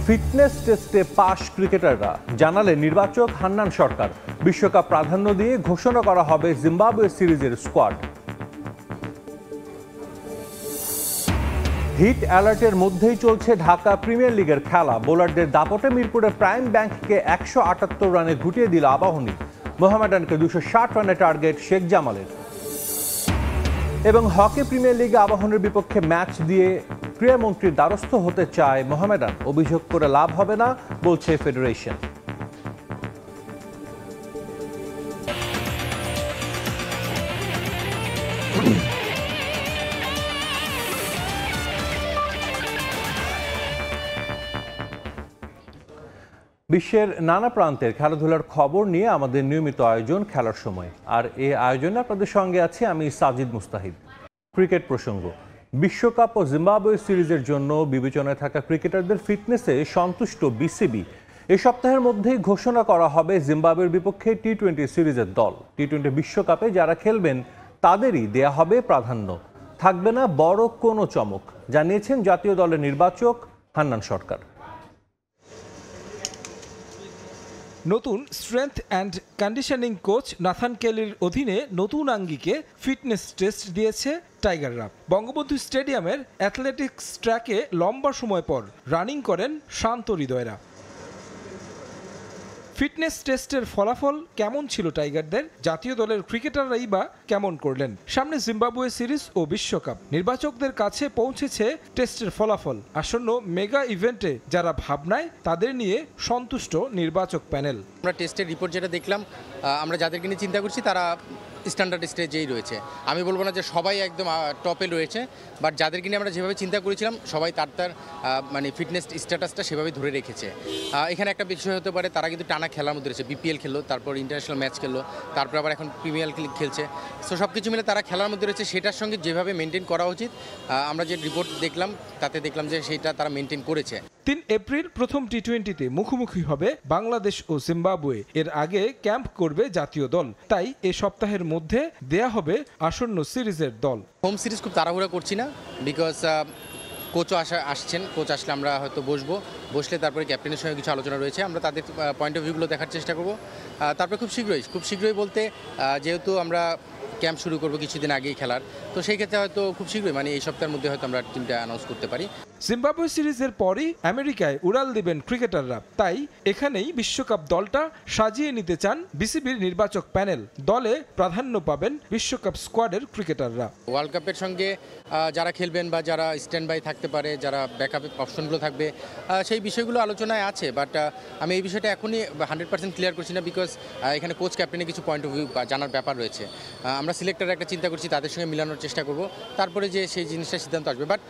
Fitness টেস্টে পাশ ক্রিকেটাররা জানালে নির্বাচক হান্নান সরকার। বিশ্বকাপ প্রাধান্য দিয়ে ঘোষণা করা হবে জিম্বাবুয়ে সিরিজের স্কোয়াড। হিট অ্যালার্টের মধ্যেই চলছে ঢাকা প্রিমিয়ার লিগের খেলা। বোলারদের দাপটে মিরপুরে প্রাইম ব্যাংককে 178 রানে গুটিয়ে দিল আবাহনী। মোহামেডানকে 260 রানে টার্গেট শেখ জামালের। এবং হকি প্রিমিয়ার লিগে আবাহনীর বিপক্ষে ম্যাচ দিয়ে ক্রীড়ামন্ত্রীর দ্বারস্থ হতে চায় মোহামেডান। অভিযোগ করে লাভ হবে না বলছে ফেডারেশন। বিশ্বের নানা প্রান্তের খেলাধুলার খবর নিয়ে আমাদের নিয়মিত আয়োজন খেলার সময়। আর এই আয়োজনে আপনাদের সঙ্গে আছি আমি সাজিদ মুস্তাহিদ। ক্রিকেট প্রসঙ্গ। বিশ্বকাপ ও জিম্বাবুয়ে সিরিজের জন্য বিবেচনায় থাকা ক্রিকেটারদের ফিটনেসে সন্তুষ্ট বিসিবি। এ সপ্তাহের মধ্যেই ঘোষণা করা হবে জিম্বাবুয়ের বিপক্ষে টি-20 সিরিজের দল। টি-20 বিশ্বকাপে যারা খেলবেন তাদেরই দেয়া হবে প্রাধান্য। থাকবে না বড় কোনো চমক, জানিয়েছেন জাতীয় দলের নির্বাচক হান্নান সরকার। নতুন strength and conditioning coach Nathan কেলির অধীনে নতুন আঙ্গিকে ফিটনেস টেস্ট দিয়েছে টাইগাররা। বঙ্গবন্ধু স্টেডিয়ামের অ্যাথলেটিক্স ট্র্যাকে লম্বা সময় পর রানিং করেন শান্ত হৃদয়রা। ফিটনেস টেস্টের ফলাফল কেমন ছিল টাইগারদের, জাতীয় দলের ক্রিকেটাররাই বা কেমন করলেন? সামনে জিম্বাবুয়ে সিরিজ ও বিশ্বকাপ। নির্বাচকদের কাছে পৌঁছেছে টেস্টের ফলাফল। আসন্ন মেগা ইভেন্টে যারা ভাবনায়, তাদের নিয়ে সন্তুষ্ট নির্বাচক প্যানেল। আমরা টেস্টের রিপোর্ট যেটা দেখলাম, আমরা যাদেরকে নিয়ে চিন্তা করছি তারা স্ট্যান্ডার্ড স্টেজেই রয়েছে। আমি বলবো না যে সবাই একদম টপে রয়েছে, বাট যাদেরকে নিয়ে আমরা যেভাবে চিন্তা করেছিলাম সবাই তার মানে ফিটনেস স্ট্যাটাসটা সেভাবে ধরে রেখেছে। এখানে একটা বিষয় হতে পারে, তারা কিন্তু টানা খেলার মধ্যে রয়েছে। বিপিএল খেললো, তারপর ইন্টারন্যাশনাল ম্যাচ খেললো, তারপর আবার এখন প্রিমিয়ার লিগ খেলছে। সো সব কিছু মিলে তারা খেলার মধ্যে রয়েছে। সেটার সঙ্গে যেভাবে মেনটেন করা উচিত, আমরা যে রিপোর্ট দেখলাম তাতে দেখলাম যে সেইটা তারা মেনটেন করেছে। 3 এপ্রিল প্রথম টি-20তে মুখোমুখি হবে বাংলাদেশ ও জিম্বাবুয়ে। এর আগে ক্যাম্প করবে জাতীয় দল, তাই এ সপ্তাহের মধ্যে দেয়া হবে আসন্ন সিরিজের দল। হোম সিরিজ খুব তাড়াহুড়া করছি না, বিকজ কোচও আসছেন। কোচ আসলে আমরা হয়তো বসলে তারপরে ক্যাপ্টেনের সঙ্গে কিছু আলোচনা রয়েছে, আমরা তাদের পয়েন্ট অফ ভিউগুলো দেখার চেষ্টা করব। তারপরে খুব শীঘ্রই বলতে যেহেতু আমরা ক্যাম্প শুরু করবো কিছুদিন আগেই খেলার, তো সেই ক্ষেত্রে হয়তো খুব শীঘ্রই মানে এই সপ্তাহের মধ্যে হয়তো আমরা টিমটা অ্যানাউন্স করতে পারি। জিম্বাবুয়ে সিরিজের পরই আমেরিকায় উড়াল দিবেন ক্রিকেটাররা, তাই এখানেই বিশ্বকাপ দলটা সাজিয়ে নিতে চান বিসিবির নির্বাচক প্যানেল। দলে প্রাধান্য পাবেন বিশ্বকাপ স্কোয়াডের ক্রিকেটাররা। ওয়ার্ল্ড কাপের সঙ্গে যারা খেলবেন বা যারা স্ট্যান্ড বাই থাকতে পারে, যারা ব্যাকআপ অপশনগুলো থাকবে, সেই বিষয়গুলো আলোচনায় আছে। বাট আমি এই বিষয়টা এখনই 100% ক্লিয়ার করছি না, বিকজ এখানে কোচ ক্যাপ্টেনের কিছু পয়েন্ট অফ ভিউ জানার ব্যাপার রয়েছে। আমরা সিলেক্টর একটা চিন্তা করছি, তাদের সঙ্গে মিলানোর চেষ্টা করব, তারপরে যে সেই জিনিসটা সিদ্ধান্ত আসবে। বাট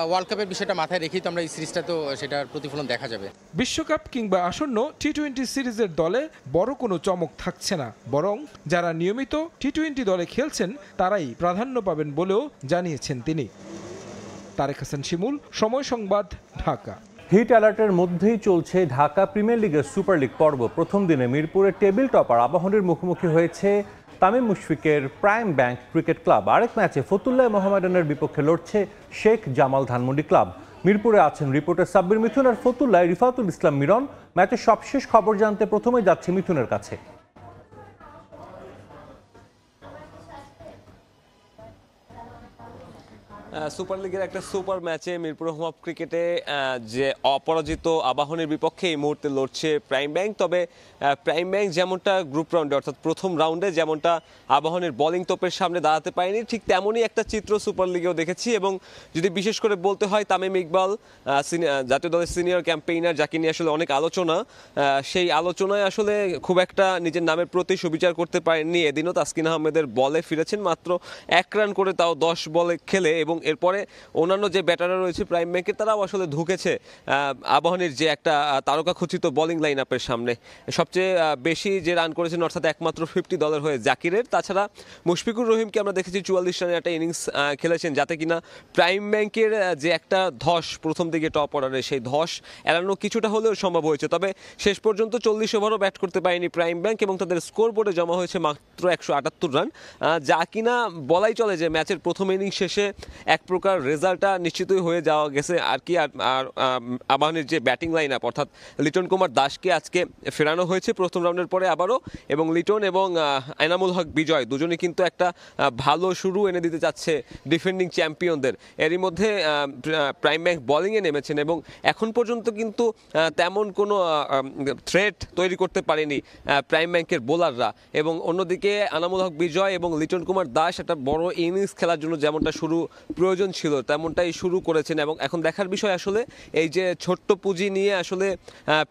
ওয়ার্ল্ড কাপের বিষয়টা মাথায় রেখেই তো আমরা এই সিরিজটা, তো সেটার প্রতিফলন দেখা যাবে। বিশ্বকাপ কিংবা আসন্ন টি-20 সিরিজের দলে বড় কোনো চমক থাকছে না, বরং যারা নিয়মিত টি-20 দলে খেলছেন তারাই প্রাধান্য পাবেন বলেও জানিয়েছেন তিনি। তারেক হাসান শিমুল, সময় সংবাদ, ঢাকা। হিট অ্যালার্টের মধ্যেই চলছে ঢাকা প্রিমিয়ার লিগের সুপার লিগ পর্ব। প্রথম দিনে মিরপুরের টেবিল টপার আবাহনীর মুখোমুখি হয়েছে তামিম মুশফিকের প্রাইম ব্যাংক ক্রিকেট ক্লাব। আরেক ম্যাচে ফতুল্লায় মোহামেডানের বিপক্ষে লড়ছে শেখ জামাল ধানমন্ডি ক্লাব। মিরপুরে আছেন রিপোর্টার সাব্বির মিথুন, আর ফতুল্লায় রিফাতুল ইসলাম মিরন। ম্যাচের সবশেষ খবর জানতে প্রথমেই যাচ্ছে মিথুনের কাছে। সুপার লিগের একটা সুপার ম্যাচে মিরপুর হোম অফ ক্রিকেটে যে অপরাজিত আবাহনীর বিপক্ষে এই মুহূর্তে লড়ছে প্রাইম ব্যাংক। তবে প্রাইম ব্যাংক যেমনটা গ্রুপ রাউন্ডে অর্থাৎ প্রথম রাউন্ডে যেমনটা আবাহনীর বোলিং তোপের সামনে দাঁড়াতে পারেনি, ঠিক তেমনই একটা চিত্র সুপার লিগেও দেখেছি। এবং যদি বিশেষ করে বলতে হয়, তামিম ইকবাল জাতীয় দলের সিনিয়র ক্যাম্পেইনার, যাকে নিয়ে আসলে অনেক আলোচনা, সেই আলোচনায় আসলে খুব একটা নিজের নামের প্রতি সুবিচার করতে পারেননি। এদিনও তাসকিন আহমেদের বলে ফিরেছেন মাত্র 1 রান করে, তাও 10 বলে খেলে। এবং এরপরে অন্যান্য যে ব্যাটাররা রয়েছে প্রাইম ব্যাংকের, তারাও আসলে ঢুকেছে আবাহনীর যে একটা তারকা খচিত বোলিং লাইন আপের সামনে। সবচেয়ে বেশি যে রান করেছেন অর্থাৎ একমাত্র 50 দলের হয়ে জাকিরের। তাছাড়া মুশফিকুর রহিমকে আমরা দেখেছি 44 রানের একটা ইনিংস খেলেছেন, যাতে কিনা প্রাইম ব্যাংকের যে একটা ধস প্রথম দিকে টপ অর্ডারে, সেই ধস এড়ানো কিছুটা হলেও সম্ভব হয়েছে। তবে শেষ পর্যন্ত 40 ওভারও ব্যাট করতে পারেনি প্রাইম ব্যাংক, এবং তাদের স্কোর বোর্ডে জমা হয়েছে মাত্র 178 রান, যা কিনা বলাই চলে যে ম্যাচের প্রথম ইনিংস শেষে এক প্রকার রেজাল্টটা নিশ্চিতই হয়ে যাওয়া গেছে আর কি। আর আবাহনীর যে ব্যাটিং লাইন আপ অর্থাৎ লিটন কুমার দাসকে আজকে ফেরানো হয়েছে প্রথম রাউন্ডের পরে আবারও, এবং লিটন এবং এনামুল হক বিজয় দুজনে কিন্তু একটা ভালো শুরু এনে দিতে চাচ্ছে ডিফেন্ডিং চ্যাম্পিয়নদের। এরই মধ্যে প্রাইম ব্যাংক বোলিংয়ে নেমেছেন এবং এখন পর্যন্ত কিন্তু তেমন কোনো থ্রেট তৈরি করতে পারেনি প্রাইম ব্যাংকের বোলাররা। এবং অন্যদিকে এনামুল হক বিজয় এবং লিটন কুমার দাস একটা বড় ইনিংস খেলার জন্য যেমনটা শুরু প্রয়োজন ছিল তেমনটাই শুরু করেছেন। এবং এখন দেখার বিষয় আসলে এই যে ছোট্ট পুঁজি নিয়ে আসলে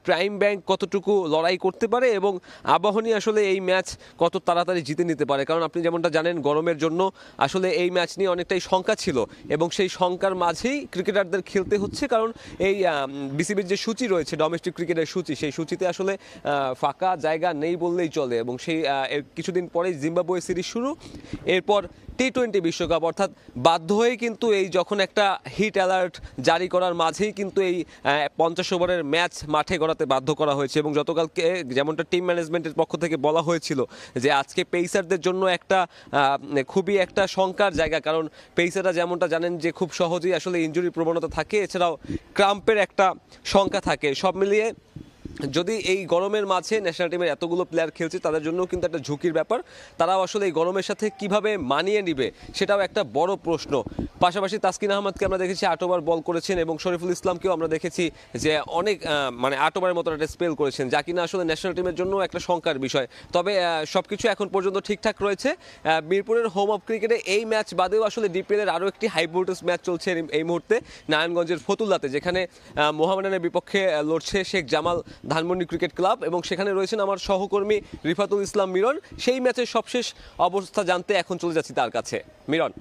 প্রাইম ব্যাংক কতটুকু লড়াই করতে পারে এবং আবাহনী আসলে এই ম্যাচ কত তাড়াতাড়ি জিতে নিতে পারে। কারণ আপনি যেমনটা জানেন গরমের জন্য আসলে এই ম্যাচ নিয়ে অনেকটাই শঙ্কা ছিল এবং সেই শঙ্কার মাঝেই ক্রিকেটারদের খেলতে হচ্ছে। কারণ এই বিসিবির যে সূচি রয়েছে ডোমেস্টিক ক্রিকেটের সূচি, সেই সূচিতে আসলে ফাঁকা জায়গা নেই বললেই চলে। এবং সেই এর কিছুদিন পরেই জিম্বাবুয়ে সিরিজ শুরু, এরপর টি-20 বিশ্বকাপ, অর্থাৎ বাধ্য হয়ে কিন্তু এই যখন একটা হিট অ্যালার্ট জারি করার মাঝেই কিন্তু এই 50 ওভারের ম্যাচ মাঠে গড়াতে বাধ্য করা হয়েছে। এবং গতকালকে যেমনটা টিম ম্যানেজমেন্টের পক্ষ থেকে বলা হয়েছিল যে আজকে পেসারদের জন্য একটা খুবই একটা শঙ্কার জায়গা, কারণ পেসাররা যেমনটা জানেন যে খুব সহজেই আসলে ইনজুরি প্রবণতা থাকে, এছাড়াও ক্রাম্পের একটা শঙ্কা থাকে। সব মিলিয়ে যদি এই গরমের মাঝে ন্যাশনাল টিমের এতগুলো প্লেয়ার খেলছে তাদের জন্য কিন্তু একটা ঝুঁকির ব্যাপার, তারাও আসলে এই গরমের সাথে কিভাবে মানিয়ে নিবে সেটাও একটা বড় প্রশ্ন। পাশাপাশি তাসকিন আহমেদকে আমরা দেখেছি 8 ওভার বল করেছেন এবং শরীফুল ইসলামকেও আমরা দেখেছি যে অনেক 8 ওভারের মতো একটা স্পেল করেছেন, যা কিনা আসলে ন্যাশনাল টিমের জন্য একটা শঙ্কার বিষয়। তবে সবকিছু এখন পর্যন্ত ঠিকঠাক রয়েছে। মিরপুরের হোম অফ ক্রিকেটে এই ম্যাচ বাদেও আসলে ডিপিএলের আরও একটি হাই ভোল্টেজ ম্যাচ চলছে এই মুহূর্তে নারায়ণগঞ্জের ফতুল্লাতে, যেখানে মোহামেডানের বিপক্ষে লড়ছে শেখ জামাল ধানমন্ডি ক্রিকেট ক্লাব এবং সেখানে রয়েছেন আমার সহকর্মী রিফাতুল ইসলাম মিরন। সেই ম্যাচের সবশেষ অবস্থা জানতে এখন চলে যাচ্ছি তার কাছে। মিরন।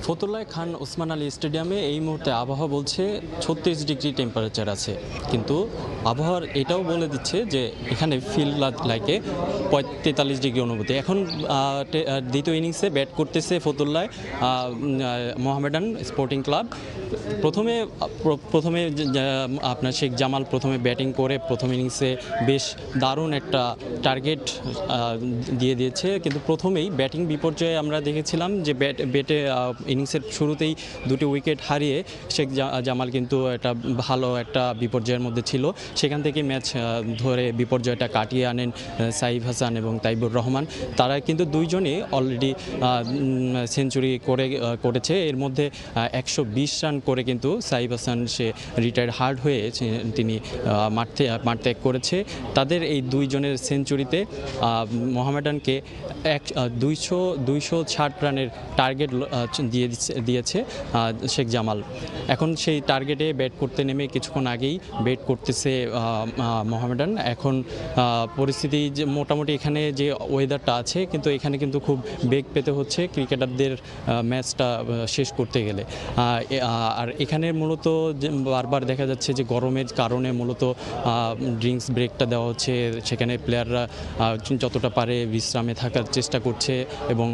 ফতুল্লায় খান ওসমান আলী স্টেডিয়ামে এই মুহূর্তে আবহাওয়া বলছে 36 ডিগ্রি টেম্পারেচার আছে, কিন্তু আবহাওয়ার এটাও বলে দিচ্ছে যে এখানে ফিল লাইকে 43 ডিগ্রি অনুভূতি। এখন দ্বিতীয় ইনিংসে ব্যাট করতেছে ফতুল্লায় মোহামেডান স্পোর্টিং ক্লাব। প্রথমে আপনার শেখ জামাল প্রথমে ব্যাটিং করে প্রথম ইনিংসে বেশ দারুণ একটা টার্গেট দিয়ে দিয়েছে, কিন্তু প্রথমেই ব্যাটিং বিপর্যয়ে আমরা দেখেছিলাম যে ব্যাটে ইনিংসের শুরুতেই 2টি উইকেট হারিয়ে শেখ জামাল কিন্তু একটা ভালো একটা বিপর্যয়ের মধ্যে ছিল। সেখান থেকে ম্যাচ ধরে বিপর্যয়টা কাটিয়ে আনেন সাইফ হাসান এবং তাইবুর রহমান। তারা কিন্তু দুইজনই অলরেডি সেঞ্চুরি করেছে। এর মধ্যে 120 রান করে কিন্তু সাইফ হাসান সে রিটায়ার্ড হার্ড হয়ে তিনি মাঠ ত্যাগ করেছে। তাদের এই দুইজনের সেঞ্চুরিতে মোহামেডানকে 260 রানের টার্গেট দিয়েছে শেখ জামাল। এখন সেই টার্গেটে ব্যাট করতে নেমে কিছুক্ষণ আগেই ব্যাট করতেছে মোহামেডান। এখন পরিস্থিতি যে মোটামুটি এখানে যে ওয়েদারটা আছে, কিন্তু এখানে কিন্তু খুব বেগ পেতে হচ্ছে ক্রিকেটারদের ম্যাচটা শেষ করতে গেলে। আর এখানে মূলত বারবার দেখা যাচ্ছে যে গরমের কারণে মূলত ড্রিঙ্কস ব্রেকটা দেওয়া হচ্ছে, সেখানে প্লেয়াররা যতটা পারে বিশ্রামে থাকার চেষ্টা করছে। এবং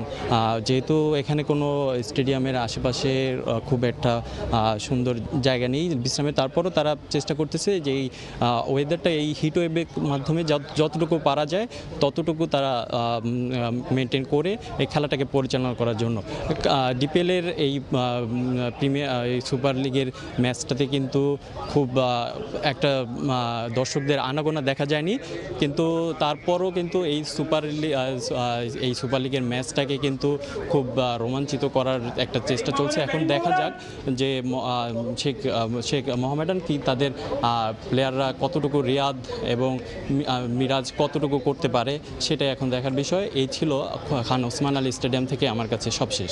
যেহেতু এখানে কোনো স্টেডিয়ামের আশেপাশে খুব একটা সুন্দর জায়গা নেই বিশ্রামে, তারপরও তারা চেষ্টা করতেছে যে এই ওয়েদারটা এই হিট ওয়েভের মাধ্যমে যতটুকু পারা যায় ততটুকু তারা মেনটেন করে এই খেলাটাকে পরিচালনা করার জন্য। ডিপিএলের এই সুপার লিগের ম্যাচটাতে কিন্তু খুব একটা দর্শকদের আনাগোনা দেখা যায়নি, কিন্তু তারপরও কিন্তু এই সুপার লিগের ম্যাচটাকে কিন্তু খুব রোমাঞ্চিত করার একটা চেষ্টা চলছে। এখন দেখা যাক যে শেখ মোহামেডান কি তাদের প্লেয়াররা কতটুকু রিয়াদ এবং মিরাজ কতটুকু করতে পারে সেটাই এখন দেখার বিষয়। এই ছিল খান ওসমান আলী স্টেডিয়াম থেকে আমার কাছে সবশেষ।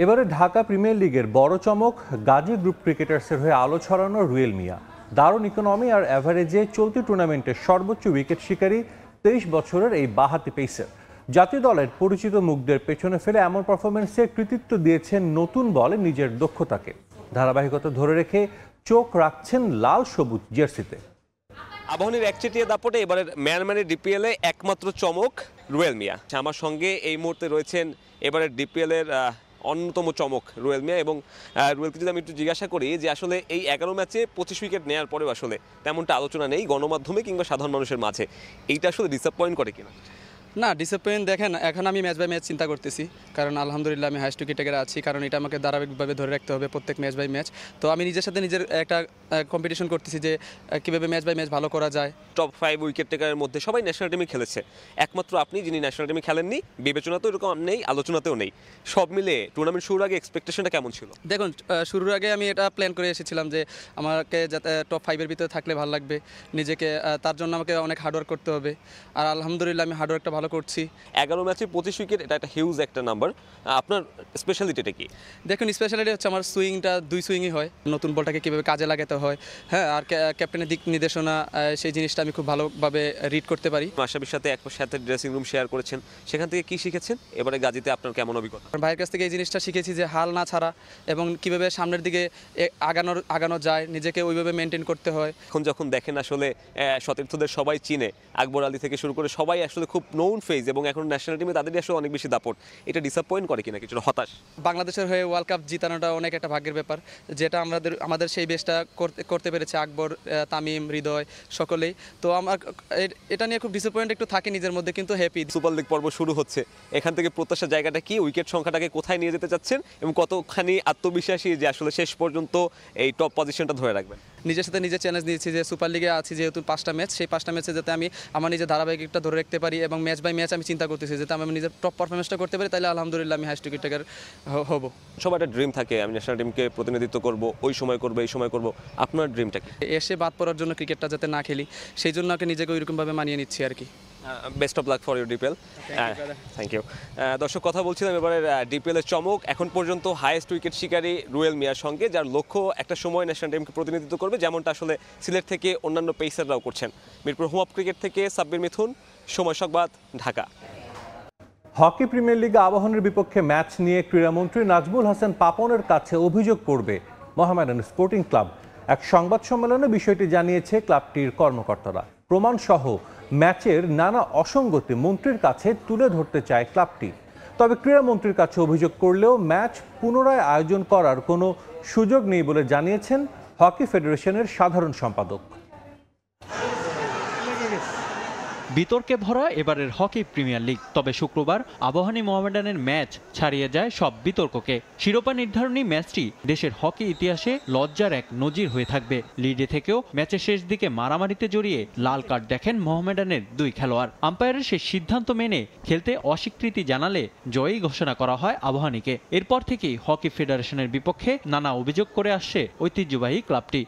এবারে ঢাকা প্রিমিয়ার লিগের বড় চমক গাজী গ্রুপ ক্রিকেটার্সের হয়ে আলো ছড়ানো রুয়েল মিয়া। দারুণ ইকোনমি আর অ্যাভারেজে চলতি টুর্নামেন্টের সর্বোচ্চ উইকেট শিকারী 23 বছরের এই বাঁহাতি পেসার জাতীয় দলের পরিচিত মুখদের পেছনে ফেলে এমন পারফরমেন্সে কৃতিত্ব দিয়েছেন নতুন বলে নিজের দক্ষতাকে। ধারাবাহিকতা ধরে রেখে চোখ রাখছেন লাল সবুজ জার্সিতে। আবাহনীর একচেটিয়া দাপটে এবারের ম্যানম্যানের ডিপিএলে একমাত্র চমক রুয়েল মিয়া। আমার সঙ্গে এই মুহূর্তে রয়েছেন এবারের ডিপিএলের অন্যতম চমক রুয়েল মিয়া। এবং রুয়েলকে যদি আমি একটু জিজ্ঞাসা করি যে আসলে এই 11 ম্যাচে 25 উইকেট নেওয়ার পরেও আসলে তেমনটা আলোচনা নেই গণমাধ্যমে কিংবা সাধারণ মানুষের মাঝে, এইটা আসলে ডিসঅ্যাপয়েন্ট করে কিনা? না ডিসিপ্লিন দেখেন, এখন আমি ম্যাচ বাই ম্যাচ চিন্তা করতেছি, কারণ আলহামদুলিল্লাহ আমি হাইস্ট উইকেটারে আছি, কারণ এটা আমাকে ধারাবাহিকভাবে ধরে রাখতে হবে প্রত্যেক ম্যাচ বাই ম্যাচ। তো আমি নিজের সাথে নিজের একটা কম্পিটিশন করতেছি যে কীভাবে ম্যাচ বাই ম্যাচ ভালো করা যায়। টপ 5 উইকেট টেকারের মধ্যে সবাই ন্যাশনাল টিমে খেলেছে, একমাত্র আপনি যিনি ন্যাশনাল টিমে খেলেননি। বিবেচনা তো এরকম নেই, আলোচনাতেও নেই। সব মিলে টুর্নামেন্ট শুরুর আগে এক্সপেকটেশনটা কেমন ছিল? দেখুন শুরুর আগে আমি এটা প্ল্যান করে এসেছিলাম যে আমাকে যাতে টপ 5-এর ভিতরে থাকলে ভালো লাগবে নিজেকে, তার জন্য আমাকে অনেক হার্ডওয়ার্ক করতে হবে। আর আলহামদুলিল্লাহ আমি হার্ডওয়ার্কটা ভালো করছি। 11 ম্যাচে 25 উইকেট, এটা একটা হিউজ একটা নাম্বার। আপনার স্পেশালিটিটা কি? দেখুন স্পেশালিটি হচ্ছে আমার সুইংটা 2 সুইংই হয়, নতুন বলটাকে কীভাবে কাজে লাগাতে হয়, হ্যাঁ, আর ক্যাপ্টেনের দিক নির্দেশনা, সেই জিনিসটা আমি খুব ভালোভাবে রিড করতে পারি। মাশরাফির সাথে একসাথে ড্রেসিং রুম শেয়ার করেছেন, সেখান থেকে কি শিখেছেন? এবারে গাজীতে আপনার কেমন অভিজ্ঞতা? ভাইয়ের কাছ থেকে এই জিনিসটা শিখেছি যে হাল না ছাড়া এবং কীভাবে সামনের দিকে আগানো যায়, নিজেকে ওইভাবে মেনটেন করতে হয়। এখন যখন দেখেন আসলে সতীর্থদের সবাই চিনে, আকবর আলী থেকে শুরু করে সবাই আসলে খুব নোন ফেজ, এবং এখন ন্যাশনাল টিমে তাদেরই আসলে অনেক বেশি দাপট। এটা ডিসঅ্যাপয়েন্ট করে কিনা, কিছুটা হতাশ? বাংলাদেশের হয়ে ওয়ার্ল্ড কাপ জিতানোটা অনেক একটা ভাগ্যের ব্যাপার, যেটা আমাদের সেই বেশটা করতে পেরেছে আকবর, তামিম, হৃদয় সকলেই। তো আমার এটা নিয়ে খুব ডিসঅ্যাপয়েন্ট একটু থাকে নিজের মধ্যে, কিন্তু হ্যাপি। সুপার লিগ পর্ব শুরু হচ্ছে, এখান থেকে প্রত্যাশার জায়গাটা কি? উইকেট সংখ্যাটাকে কোথায় নিয়ে যেতে চাচ্ছেন এবং কতখানি আত্মবিশ্বাসী যে আসলে শেষ পর্যন্ত এই টপ পজিশনটা ধরে রাখবেন? নিজের সাথে নিজে চ্যালেঞ্জ নিয়েছি যে সুপার লিগে আছি যেহেতু 5টা ম্যাচ, সেই 5টা ম্যাচে যাতে আমি আমার নিজের ধারাবাহিকটা ধরে রাখতে পারি এবং ম্যাচ বাই ম্যাচ আমি চিন্তা করতেছি যাতে আমি নিজের টপ পারফরমেন্সটা করতে পারি, তাহলে আলহামদুলিল্লাহ আমি হাইস্ট উইকেট টেকার হব। সবার একটা ড্রিম থাকে, আমি ন্যাশনাল টিমকে প্রতিনিধিত্ব করব, ওই সময় করব, এই সময় করব। আপনার ড্রিমটা কি? এসে বাদ পড়ার জন্য ক্রিকেটটা যাতে না খেলি, সেই জন্য নিজেকে ওইরকমভাবে মানিয়ে নিচ্ছি আর কি। Best of luck for your DPL. Thank you. দর্শক, কথা বলছিলাম এবারে ডিপিএলের চমক। এখন পর্যন্ত হাইয়েস্ট উইকেট শিকারী রুয়েল মিয়ার সঙ্গে, যার লক্ষ্য একটা সময় ন্যাশনাল টিমকে প্রতিনিধিত্ব করবে, যেমনটা আসলে সিলেট থেকে অন্যান্য পেসাররাও করছেন। মিরপুর হোম অফ ক্রিকেট থেকে সাব্বির মিথুন, সময় সংবাদ, ঢাকা। হকি প্রিমিয়ার লিগে আবাহনীর বিপক্ষে ম্যাচ নিয়ে ক্রীড়ামন্ত্রী নাজমুল হাসান পাপনের কাছে অভিযোগ করবে মোহামেডান স্পোর্টিং ক্লাব। এক সংবাদ সম্মেলনে বিষয়টি জানিয়েছে ক্লাবটির কর্মকর্তারা। প্রমাণসহ ম্যাচের নানা অসঙ্গতি মন্ত্রীর কাছে তুলে ধরতে চায় ক্লাবটি। তবে ক্রীড়ামন্ত্রীর কাছে অভিযোগ করলেও ম্যাচ পুনরায় আয়োজন করার কোনো সুযোগ নেই বলে জানিয়েছেন হকি ফেডারেশনের সাধারণ সম্পাদক। বিতর্কে ভরা এবারের হকি প্রিমিয়ার লিগ। তবে শুক্রবার আবাহনী মোহামেডানের ম্যাচ ছাড়িয়ে যায় সব বিতর্ককে। শিরোপা নির্ধারণী ম্যাচটি দেশের হকি ইতিহাসে লজ্জার এক নজির হয়ে থাকবে। লিডে থেকেও ম্যাচের শেষ দিকে মারামারিতে জড়িয়ে লাল কার্ড দেখেন মোহামেডানের 2 খেলোয়াড়। আম্পায়ারের সেই সিদ্ধান্ত মেনে খেলতে অস্বীকৃতি জানালে জয়ী ঘোষণা করা হয় আবাহনীকে। এরপর থেকেই হকি ফেডারেশনের বিপক্ষে নানা অভিযোগ করে আসছে ঐতিহ্যবাহী ক্লাবটি।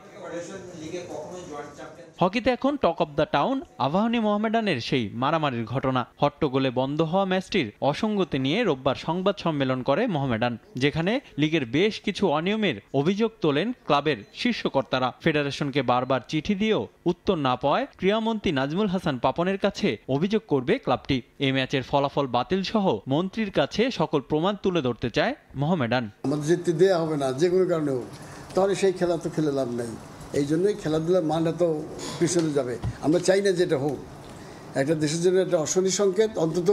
হকিতে এখন talk of the town Abahani মোহামেডানের সেই মারামারির ঘটনা। হট্টগোলে বন্ধ হওয়া ম্যাচটির অসঙ্গতি নিয়ে রোববার সংবাদ সম্মেলন করে মোহামেডান, যেখানে লিগের বেশ কিছু অনিয়মের অভিযোগ তোলেন ক্লাবের শীর্ষকর্তারা। ফেডারেশনকে বারবার চিঠি দিয়েও উত্তর না পাওয়ায় ক্রীড়ামন্ত্রী নাজমুল হাসান পাপনের কাছে অভিযোগ করবে ক্লাবটি। এই ম্যাচের ফলাফল বাতিল সহ মন্ত্রীর কাছে সকল প্রমাণ তুলে ধরতে চায় মোহামেডান। আমাদের জিততে দেওয়া হবে না যে কোনো কারণে হোক, তাহলে সেই খেলা তো খেলে লাভ নাই। এই জন্যই খেলাধুলার মানটা তো পিছনে যাবে। আমরা চাই না যেটা হোক, একটা দেশের জন্য একটা অশনি সংকেত, অন্তত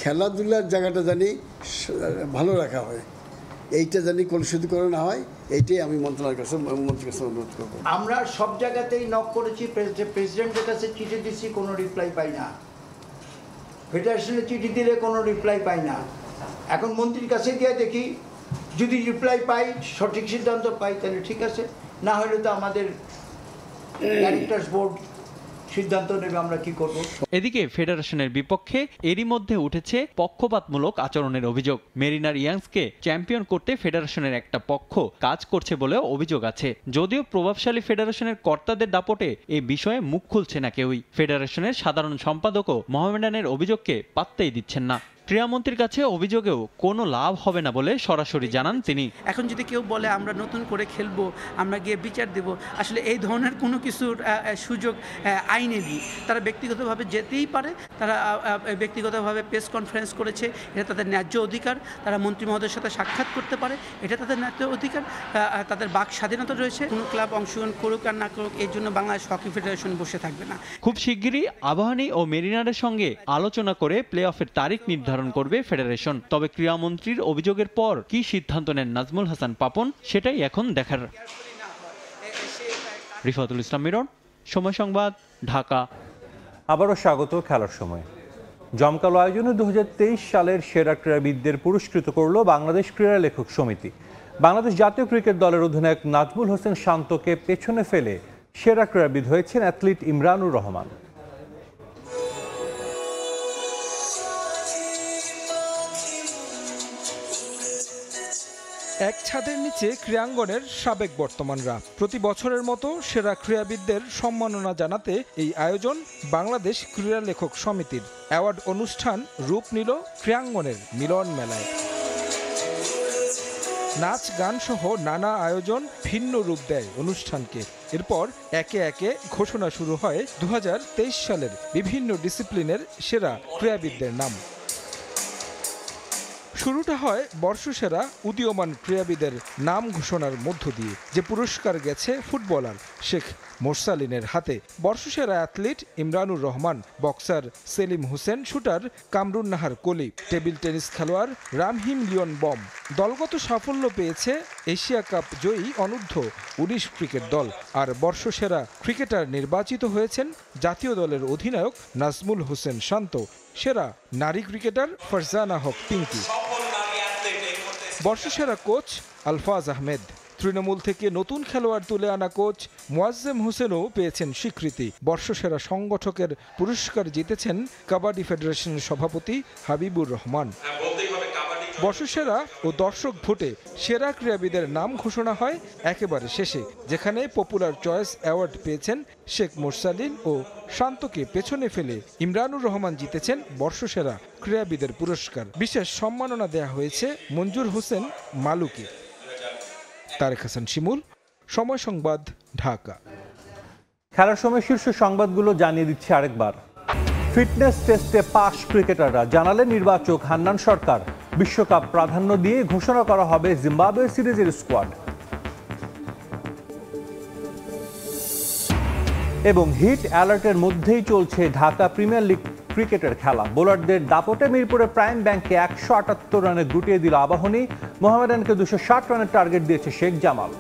খেলাধুলার জায়গাটা জানি ভালো রাখা হয়, এইটা জানি কলুষিত করে না হয়, এইটাই আমি মন্ত্রণালয়ের কাছে অনুরোধ করবো। আমরা সব জায়গাতেই নক করেছি, প্রেসিডেন্টের কাছে চিঠি দিচ্ছি, কোনো রিপ্লাই পাই না। ফেডারেশনে চিঠি দিলে কোনো রিপ্লাই পাই না। এখন মন্ত্রীর কাছে গিয়ে দেখি, যদি রিপ্লাই পাই, সঠিক সিদ্ধান্ত পাই, তাহলে ঠিক আছে, না হলে তো আমাদের ডাইরেক্টরস বোর্ড সিদ্ধান্ত নেবে আমরা কি করব। এদিকে ফেডারেশনের বিপক্ষে এরই মধ্যে উঠেছে পক্ষপাতমূলক আচরণের অভিযোগ। মেরিনার ইয়াংসকে চ্যাম্পিয়ন করতে ফেডারেশনের একটা পক্ষ কাজ করছে বলেও অভিযোগ আছে। যদিও প্রভাবশালী ফেডারেশনের কর্তাদের দাপটে এই বিষয়ে মুখ খুলছে না কেউই। ফেডারেশনের সাধারণ সম্পাদকও মোহামেডানের অভিযোগকে পাত্তাই দিচ্ছেন না। ক্রীড়ামন্ত্রীর কাছে অভিযোগেও কোনো লাভ হবে না বলে সরাসরি জানান তিনি। এখন যদি কেউ বলে আমরা নতুন করে খেলবো, আমরা গিয়ে বিচার দেব, আসলে এই ধরনের কোনো কিছুর সুযোগ আইনে নেই। তারা ব্যক্তিগতভাবে যেতেই পারে, তারা ব্যক্তিগতভাবে প্রেস কনফারেন্স করেছে, এটা তাদের ন্যায্য অধিকার। তারা মন্ত্রী মহোদয়ের সাথে সাক্ষাৎ করতে পারে, এটা তাদের ন্যায্য অধিকার। তাদের বাক স্বাধীনতা রয়েছে। কোনো ক্লাব অংশগ্রহণ করুক আর না করুক, এর জন্য বাংলাদেশ হকি ফেডারেশন বসে থাকবে না। খুব শিগগিরই আবাহনী ও মেরিনারের সঙ্গে আলোচনা করে প্লে অফের তারিখ নির্ধারণ করবে ফেডারেশন। তবে ক্রীড়ামন্ত্রীর অভিযোগের পর কি সিদ্ধান্ত নেন নাজমুল হাসান পাপন, সেটাই এখন দেখার। রিফাতুল ইসলাম মিরন, সময় সংবাদ, ঢাকা। আবারও স্বাগত খেলার সময়। জমকালো আয়োজনে 2023 সালের সেরা ক্রীড়াবিদদের পুরস্কৃত করল বাংলাদেশ ক্রীড়া লেখক সমিতি। বাংলাদেশ জাতীয় ক্রিকেট দলের অধিনায়ক নাজমুল হোসেন শান্তকে পেছনে ফেলে সেরা ক্রীড়াবিদ হয়েছেন অ্যাথলিট ইমরানুর রহমান। এক ছাদের নিচে ক্রীড়াঙ্গনের সাবেক বর্তমানরা প্রতি বছরের মতো সেরা ক্রীড়াবিদদের সম্মাননা জানাতে এই আয়োজন বাংলাদেশ ক্রীড়া লেখক সমিতির। অ্যাওয়ার্ড অনুষ্ঠান রূপ নিল ক্রীড়াঙ্গনের মিলন মেলায়। নাচ গান সহ নানা আয়োজন ভিন্ন রূপ দেয় অনুষ্ঠানকে। এরপর একে একে ঘোষণা শুরু হয় 2023 সালের বিভিন্ন ডিসিপ্লিনের সেরা ক্রীড়াবিদদের নাম। শুরুটা হয় বর্ষসেরা উদীয়মান ক্রীড়াবিদের নাম ঘোষণার মধ্য দিয়ে, যে পুরস্কার গেছে ফুটবলার শেখ মোরসালিনের হাতে। বর্ষসেরা athlete Imranur Rahman, boxer Selim Hossain, shooter Kamrun Nahar Koli, table tennis খেলোয়াড় রামহিম লিওন বম। দলগত সাফল্য পেয়েছে এশিয়া কাপ জয়ী অনূর্ধ্ব 19 ক্রিকেট দল। আর বর্ষসেরা ক্রিকেটার নির্বাচিত হয়েছেন জাতীয় দলের অধিনায়ক নাজমুল হোসেন শান্ত, সেরা নারী ক্রিকেটার ফারজানা হক পিঙ্কি, বর্ষসেরা কোচ আলফাজ আহমেদ, তৃণমূল থেকে নতুন খেলোয়াড় তুলে আনা কোচ মোয়াজ্জেম হোসেনও পেয়েছেন স্বীকৃতি। বর্ষসেরা সংগঠকের পুরস্কার জিতেছেন কাবাডি ফেডারেশনের সভাপতি হাবিবুর রহমান। বর্ষসেরা ও দর্শক ভোটে সেরা ক্রীড়াবিদের নাম ঘোষণা হয় একেবারে শেষে, যেখানে পপুলার চয়েস অ্যাওয়ার্ড পেয়েছেন শেখ মোরসালিন ও শান্তকে পেছনে ফেলে ইমরানুর রহমান জিতেছেন বর্ষসেরা ক্রীড়াবিদের পুরস্কার। বিশেষ সম্মাননা দেয়া হয়েছে মঞ্জুর হোসেন মালুকে। তারেক হাসান শিমুল, সময় সংবাদ, ঢাকা। খেলার সময় শীর্ষ সংবাদগুলো জানিয়ে দিচ্ছে আরেকবার। ফিটনেস টেস্টে পাস ক্রিকেটাররা, জানালেন নির্বাচক হান্নান সরকার। বিশ্বকাপ প্রাধান্য দিয়ে ঘোষণা করা হবে জিম্বাবুয়ে সিরিজের স্কোয়াড। এবং হিট অ্যালার্টের মধ্যেই চলছে ঢাকা প্রিমিয়ার লিগ ক্রিকেটের খেলা। বোলারদের দাপটে মিরপুরে প্রাইম ব্যাংকে 178 রানে গুটিয়ে দিল আবাহনী। মোহামেডানকে 260 রানের টার্গেট দিয়েছে শেখ জামাল।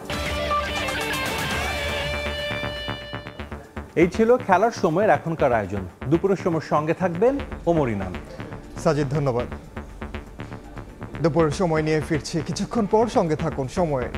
এই ছিল খেলার সময়ের এখনকার আয়োজন। দুপুরের সময় সঙ্গে থাকবেন ওমর ইনাম। সাজিদ, ধন্যবাদ। দুপুরের সময় নিয়ে ফিরছি কিছুক্ষণ পর, সঙ্গে থাকুন সময়ে।